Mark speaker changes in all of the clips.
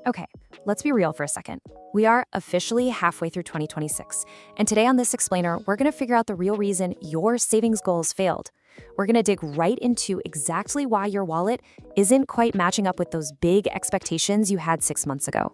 Speaker 1: Okay, let's be real for a second. We are officially halfway through 2026, and today on this explainer, we're going to figure out the real reason your savings goals failed. We're going to dig right into exactly why your wallet isn't quite matching up with those big expectations you had 6 months ago.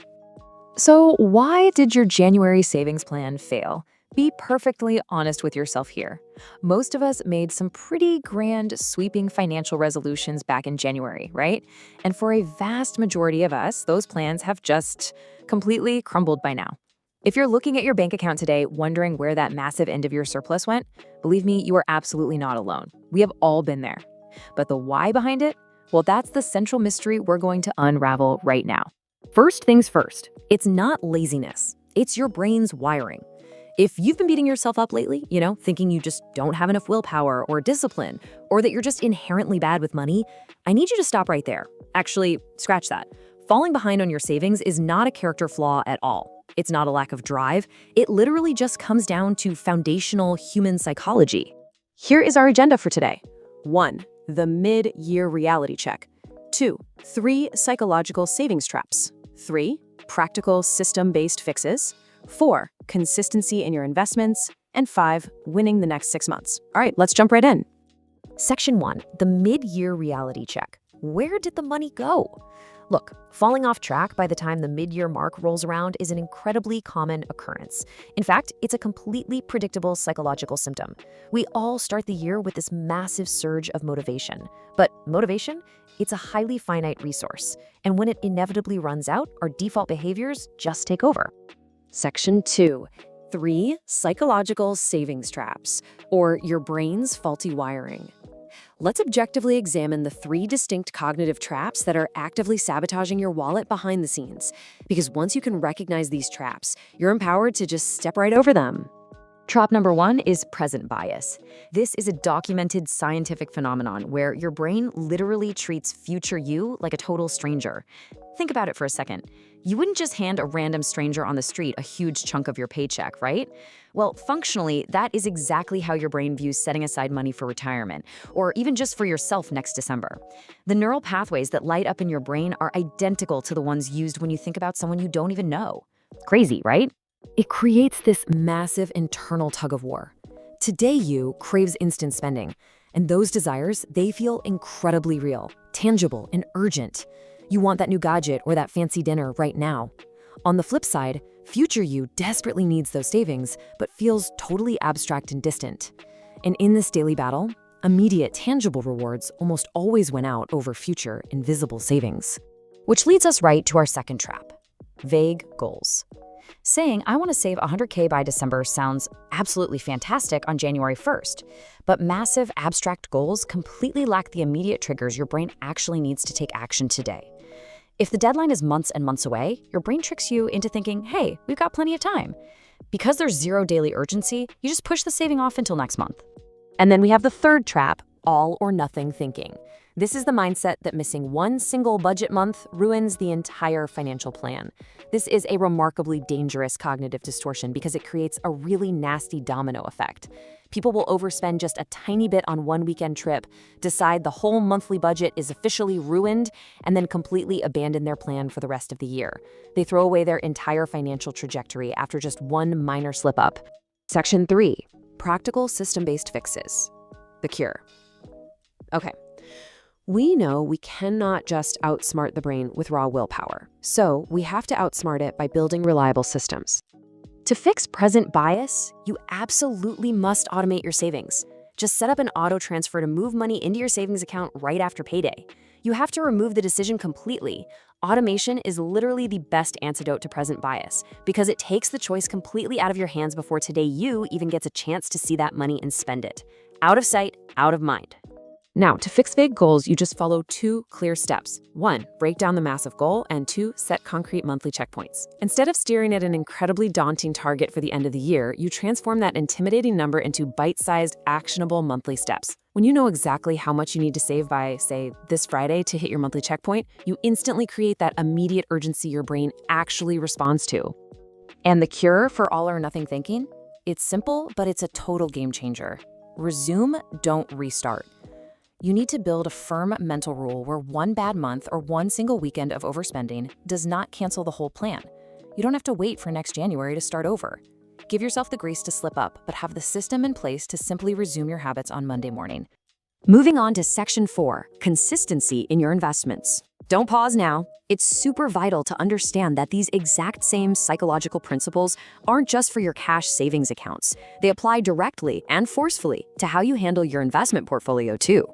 Speaker 1: So, why did your January savings plan fail? Be perfectly honest with yourself here. Most of us made some pretty grand, sweeping financial resolutions back in January, right? And for a vast majority of us, those plans have just completely crumbled by now. If you're looking at your bank account today wondering where that massive end of your surplus went, believe me, you are absolutely not alone. We have all been there. But the why behind it? Well, that's the central mystery we're going to unravel right now. First things first, it's not laziness. It's your brain's wiring. If you've been beating yourself up lately, thinking you just don't have enough willpower or discipline, or that you're just inherently bad with money, I need you to stop right there. Actually, scratch that. Falling behind on your savings is not a character flaw at all. It's not a lack of drive. It literally just comes down to foundational human psychology. Here is our agenda for today. 1. The mid-year reality check. 2. 3 psychological savings traps. 3. Practical system-based fixes. 4. Consistency in your investments. And 5. Winning the next 6 months. All right, let's jump right in. Section 1. The mid-year reality check. Where did the money go? Look, falling off track by the time the mid-year mark rolls around is an incredibly common occurrence. In fact, it's a completely predictable psychological symptom. We all start the year with this massive surge of motivation. But motivation? It's a highly finite resource. And when it inevitably runs out, our default behaviors just take over. Section 2. 3 psychological savings traps, or your brain's faulty wiring. Let's objectively examine the 3 distinct cognitive traps that are actively sabotaging your wallet behind the scenes. Because once you can recognize these traps, you're empowered to just step right over them. Trap number 1 is present bias. This is a documented scientific phenomenon where your brain literally treats future you like a total stranger. Think about it for a second. You wouldn't just hand a random stranger on the street a huge chunk of your paycheck, right? Well, functionally, that is exactly how your brain views setting aside money for retirement, or even just for yourself next December. The neural pathways that light up in your brain are identical to the ones used when you think about someone you don't even know. Crazy, right? It creates this massive internal tug-of-war. Today you craves instant spending, and those desires, they feel incredibly real, tangible, and urgent. You want that new gadget or that fancy dinner right now. On the flip side, future you desperately needs those savings, but feels totally abstract and distant. And in this daily battle, immediate, tangible rewards almost always win out over future, invisible savings. Which leads us right to our second trap: vague goals. Saying, I want to save 100K by December sounds absolutely fantastic on January 1st, but massive abstract goals completely lack the immediate triggers your brain actually needs to take action today. If the deadline is months and months away, your brain tricks you into thinking, hey, we've got plenty of time. Because there's zero daily urgency, you just push the saving off until next month. And then we have the third trap, all or nothing thinking. This is the mindset that missing one single budget month ruins the entire financial plan. This is a remarkably dangerous cognitive distortion because it creates a really nasty domino effect. People will overspend just a tiny bit on one weekend trip, decide the whole monthly budget is officially ruined, and then completely abandon their plan for the rest of the year. They throw away their entire financial trajectory after just one minor slip-up. Section 3. Practical system-based fixes. The cure. Okay. We know we cannot just outsmart the brain with raw willpower, so we have to outsmart it by building reliable systems. To fix present bias, you absolutely must automate your savings. Just set up an auto transfer to move money into your savings account right after payday. You have to remove the decision completely. Automation is literally the best antidote to present bias because it takes the choice completely out of your hands before today you even gets a chance to see that money and spend it. Out of sight, out of mind. Now, to fix vague goals, you just follow 2 clear steps. 1, break down the massive goal, and 2, set concrete monthly checkpoints. Instead of staring at an incredibly daunting target for the end of the year, you transform that intimidating number into bite-sized, actionable monthly steps. When you know exactly how much you need to save by, say, this Friday to hit your monthly checkpoint, you instantly create that immediate urgency your brain actually responds to. And the cure for all or nothing thinking? It's simple, but it's a total game changer. Resume, don't restart. You need to build a firm mental rule where one bad month or one single weekend of overspending does not cancel the whole plan. You don't have to wait for next January to start over. Give yourself the grace to slip up, but have the system in place to simply resume your habits on Monday morning. Moving on to Section 4, consistency in your investments. Don't pause now. It's super vital to understand that these exact same psychological principles aren't just for your cash savings accounts. They apply directly and forcefully to how you handle your investment portfolio too.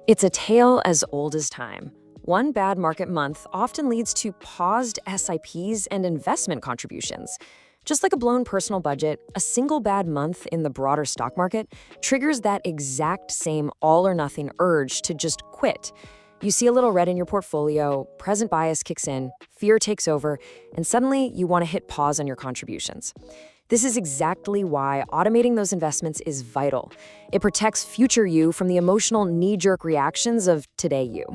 Speaker 1: It's a tale as old as time. One bad market month often leads to paused SIPs and investment contributions. Just like a blown personal budget, a single bad month in the broader stock market triggers that exact same all-or-nothing urge to just quit. You see a little red in your portfolio, present bias kicks in, fear takes over, and suddenly you want to hit pause on your contributions. This is exactly why automating those investments is vital. It protects future you from the emotional knee-jerk reactions of today you.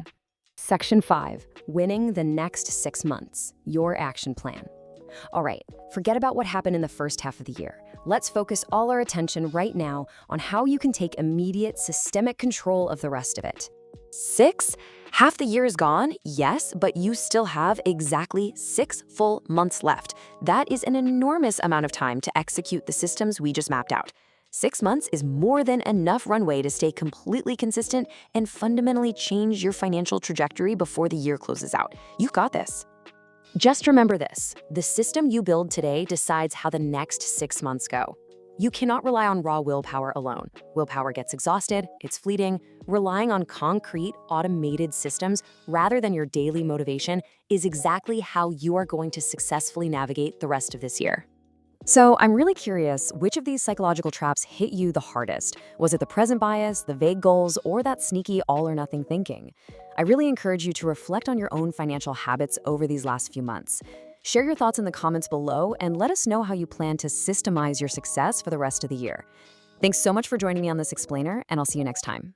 Speaker 1: Section 5, winning the next 6 months, your action plan. All right, forget about what happened in the first half of the year. Let's focus all our attention right now on how you can take immediate systemic control of the rest of it. 6? Half the year is gone, yes, but you still have exactly 6 full months left. That is an enormous amount of time to execute the systems we just mapped out. 6 months is more than enough runway to stay completely consistent and fundamentally change your financial trajectory before the year closes out. You've got this. Just remember this, the system you build today decides how the next 6 months go. You cannot rely on raw willpower alone. Willpower gets exhausted, it's fleeting. Relying on concrete, automated systems rather than your daily motivation is exactly how you are going to successfully navigate the rest of this year. So I'm really curious, which of these psychological traps hit you the hardest? Was it the present bias, the vague goals, or that sneaky all-or-nothing thinking? I really encourage you to reflect on your own financial habits over these last few months. Share your thoughts in the comments below and let us know how you plan to systemize your success for the rest of the year. Thanks so much for joining me on this explainer, and I'll see you next time.